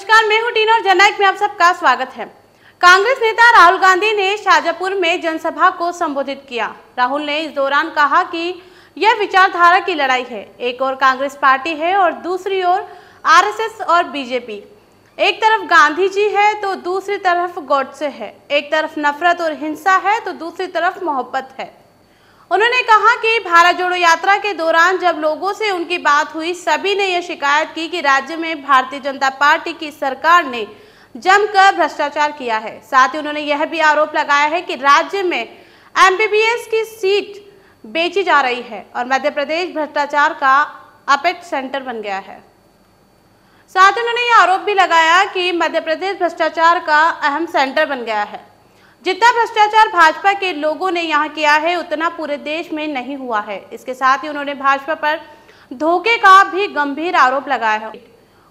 नमस्कार, मैं हूं टीना और जननायक में आप सबका स्वागत है। कांग्रेस नेता राहुल गांधी ने शाजापुर में जनसभा को संबोधित किया। राहुल ने इस दौरान कहा कि यह विचारधारा की लड़ाई है। एक ओर कांग्रेस पार्टी है और दूसरी ओर आरएसएस और बीजेपी। एक तरफ गांधी जी है तो दूसरी तरफ गॉडसे है। एक तरफ नफरत और हिंसा है तो दूसरी तरफ मोहब्बत है। उन्होंने कहा कि भारत जोड़ो यात्रा के दौरान जब लोगों से उनकी बात हुई, सभी ने यह शिकायत की कि राज्य में भारतीय जनता पार्टी की सरकार ने जमकर भ्रष्टाचार किया है। साथ ही उन्होंने यह भी आरोप लगाया है कि राज्य में एमबीबीएस की सीट बेची जा रही है और मध्य प्रदेश भ्रष्टाचार का अपेक्स सेंटर बन गया है। साथ ही उन्होंने यह आरोप भी लगाया कि मध्य प्रदेश भ्रष्टाचार का अहम सेंटर बन गया है। जितना भ्रष्टाचार भाजपा के लोगों ने यहाँ किया है उतना पूरे देश में नहीं हुआ है। इसके साथ ही उन्होंने भाजपा पर धोखे का भी गंभीर आरोप लगाया है।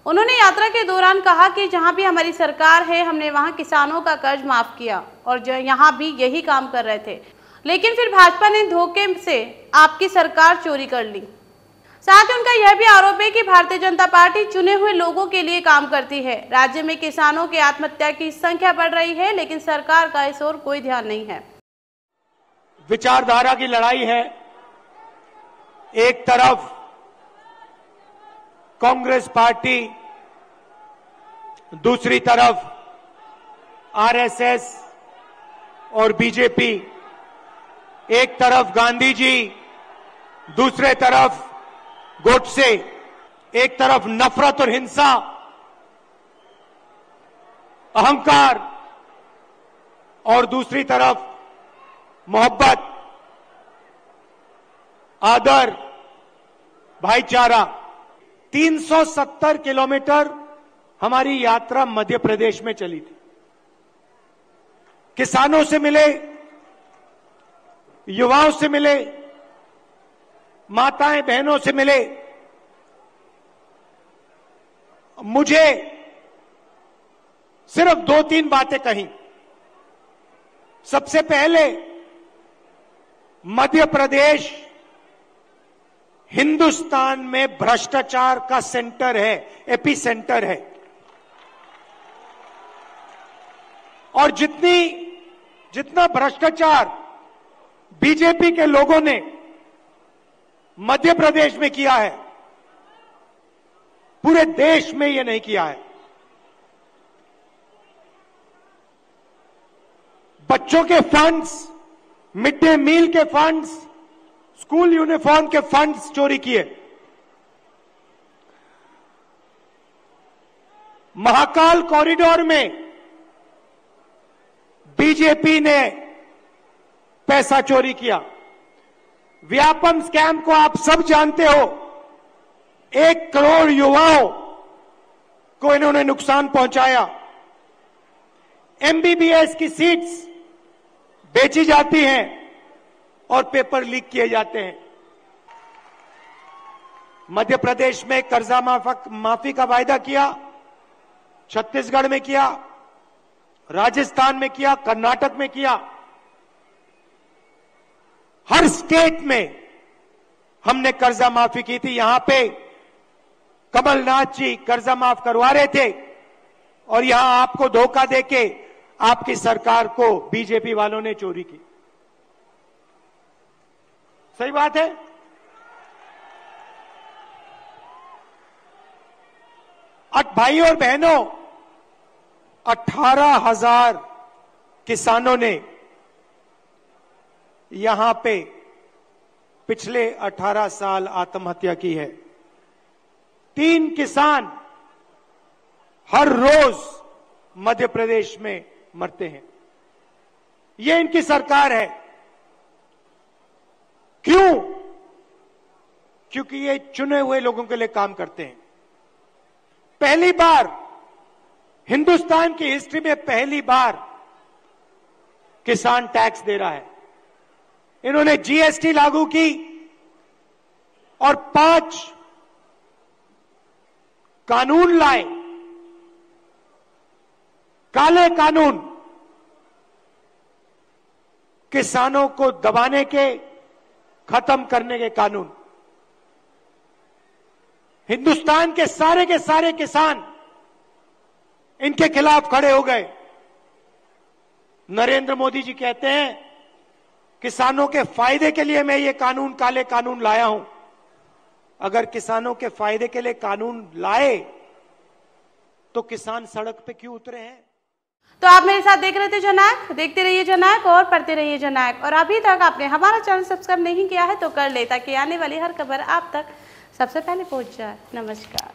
उन्होंने यात्रा के दौरान कहा कि जहाँ भी हमारी सरकार है, हमने वहाँ किसानों का कर्ज माफ किया और जो यहाँ भी यही काम कर रहे थे, लेकिन फिर भाजपा ने धोखे से आपकी सरकार चोरी कर ली। साथ ही उनका यह भी आरोप है कि भारतीय जनता पार्टी चुने हुए लोगों के लिए काम करती है। राज्य में किसानों की आत्महत्या की संख्या बढ़ रही है, लेकिन सरकार का इस ओर कोई ध्यान नहीं है। विचारधारा की लड़ाई है। एक तरफ कांग्रेस पार्टी, दूसरी तरफ आरएसएस और बीजेपी। एक तरफ गांधी जी, दूसरे तरफ गोडसे। एक तरफ नफरत और हिंसा, अहंकार और दूसरी तरफ मोहब्बत, आदर, भाईचारा। 370 किलोमीटर हमारी यात्रा मध्य प्रदेश में चली थी। किसानों से मिले, युवाओं से मिले, माताएं बहनों से मिले। मुझे सिर्फ 2-3 बातें कही। सबसे पहले, मध्य प्रदेश हिंदुस्तान में भ्रष्टाचार का सेंटर है, एपी सेंटर है। और जितना भ्रष्टाचार बीजेपी के लोगों ने मध्य प्रदेश में किया है, पूरे देश में यह नहीं किया है। बच्चों के फंड्स, मिड डे मील के फंड्स, स्कूल यूनिफॉर्म के फंड्स चोरी किए। महाकाल कॉरिडोर में बीजेपी ने पैसा चोरी किया। व्यापम स्कैम को आप सब जानते हो। 1 करोड़ युवाओं को इन्होंने नुकसान पहुंचाया। एमबीबीएस की सीट्स बेची जाती हैं और पेपर लीक किए जाते हैं। मध्य प्रदेश में कर्जा माफी का वायदा किया, छत्तीसगढ़ में किया, राजस्थान में किया, कर्नाटक में किया। हर स्टेट में हमने कर्जा माफी की थी। यहां पे कमलनाथ जी कर्जा माफ करवा रहे थे और यहां आपको धोखा देके आपकी सरकार को बीजेपी वालों ने चोरी की। सही बात है। भाई और बहनों, 18,000 किसानों ने यहां पे पिछले 18 साल आत्महत्या की है। 3 किसान हर रोज मध्य प्रदेश में मरते हैं। ये इनकी सरकार है। क्यों? क्योंकि ये चुने हुए लोगों के लिए काम करते हैं। पहली बार हिंदुस्तान की हिस्ट्री में पहली बार किसान टैक्स दे रहा है। इन्होंने जीएसटी लागू की और 5 कानून लाए, काले कानून, किसानों को दबाने के, खत्म करने के कानून। हिंदुस्तान के सारे किसान इनके खिलाफ खड़े हो गए। नरेंद्र मोदी जी कहते हैं किसानों के फायदे के लिए मैं ये कानून, काले कानून लाया हूं। अगर किसानों के फायदे के लिए कानून लाए तो किसान सड़क पे क्यों उतरे हैं? तो आप मेरे साथ देख रहे थे जननायक, देखते रहिए जननायक और पढ़ते रहिए जननायक। और अभी तक आपने हमारा चैनल सब्सक्राइब नहीं किया है तो कर ले, ताकि आने वाली हर खबर आप तक सबसे पहले पहुंच जाए। नमस्कार।